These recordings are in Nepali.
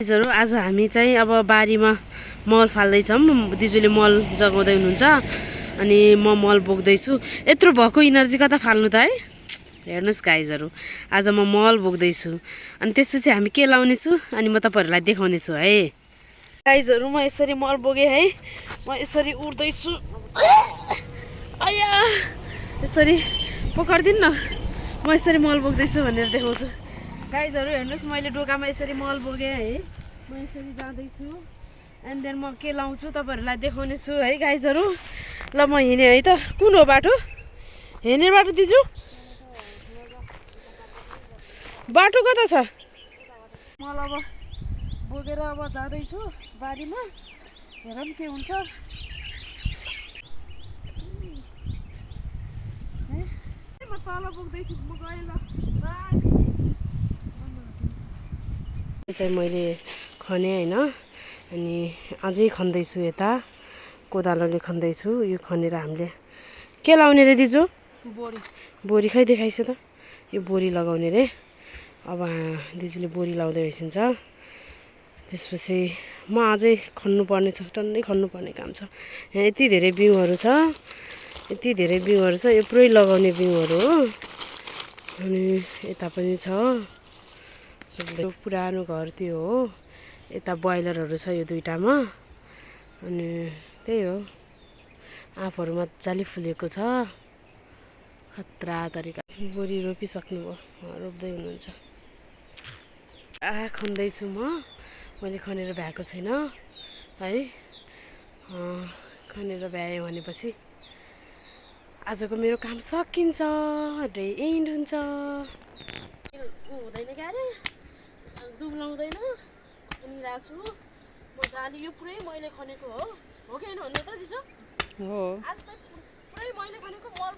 आज हामी चाहिँ अब बारीमा मल फाल्दैछौँ। दिजुले मल जगाउँदै हुनुहुन्छ अनि म मल बोक्दैछु। यत्रो भएको इनर्जी कता फाल्नु त है। हेर्नुहोस् गाइजहरू, आज म मल बोक्दैछु अनि त्यसपछि हामी के लाउनेछु अनि म तपाईँहरूलाई देखाउनेछु है। गाइजहरू, म यसरी मल बोकेँ है। म यसरी उड्दैछु। आया, यसरी पक्रिदिनु न। म यसरी मल बोक्दैछु भनेर देखाउँछु। गाइजहरू हेर्नुहोस्, मैले डोकामा यसरी मल बोकेँ है। म यसरी जाँदैछु एन्ड देन म के लाउँछु तपाईँहरूलाई देखाउने छु है गाइजहरू। ल म हिँडेँ है त। कुन हो बाटो? हिँड्ने बाटो दिजु? बाटो कता छ? मल अब बोकेर अब जाँदैछु बारीमा। हेरौँ के हुन्छ। म तल बोक्दैछु। म गएँ ल। चाहिँ मैले खने होइन अनि अझै खन्दैछु। यता कोदालोले खन्दैछु। यो खनेर हामीले के लाउने रे दिजु? बोरी खै देखाइछु त। यो बोरी लगाउने रे। अब दिजुले बोरी लाउँदै भइसन्छ। त्यसपछि म अझै खन्नुपर्ने छ। टन्नै खन्नुपर्ने काम छ। यहाँ यति धेरै बिउहरू छ। यति धेरै बिउहरू छ। यो पुरै लगाउने बिउहरू हो। अनि यता पनि छ। पुरानो घर त्यो हो। यता बोइलरहरू छ यो दुईटामा। अनि त्यही हो। आँपहरू मजाले फुलेको छ। खतरा तरिका। बोरी रोपिसक्नुभयो। रोप्दै हुनुहुन्छ। खन्दैछु म। मैले खनेर भ्याएको छैन है। खनेर भ्याएँ भनेपछि आजको मेरो काम सकिन्छ। डे एन्ड हुन्छ। हुँदैन क्या अरे, दुब्लाउँदैन अनि राछु म जाली। यो पुरै मैले खनेको हो कि होइन भन्नु त दिजु? हो। आज त पुरै मैले खनेको मल।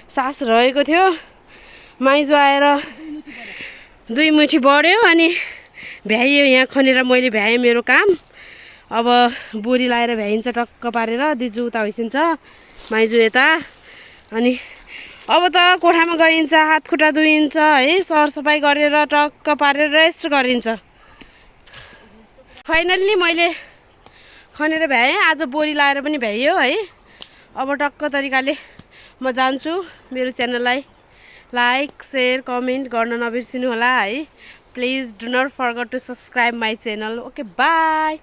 सास रहेको थियो। माइजू आएर 2 मुठी बढ्यो अनि भ्याइयो। यहाँ खनेर मैले भ्याएँ मेरो काम। अब बोरी लाएर भ्याइन्छ टक्क पारेर। दिजु उता भइसिन्छ, माइजू यता। अनि अब त कोठामा गइन्छ, हात खुट्टा धुइन्छ है। सरसफाइ गरेर टक्क पारेर रेस्ट गरिन्छ। फाइनल्ली मैले खनेर भ्याएँ। आज बोरी लाएर पनि भ्याइयो है। अब टक्क तरिकाले म जान्छु। मेरो च्यानललाई लाइक शेयर कमेन्ट गर्न नबिर्सिनु होला है। Please do not forget to subscribe my channel. Okay, by.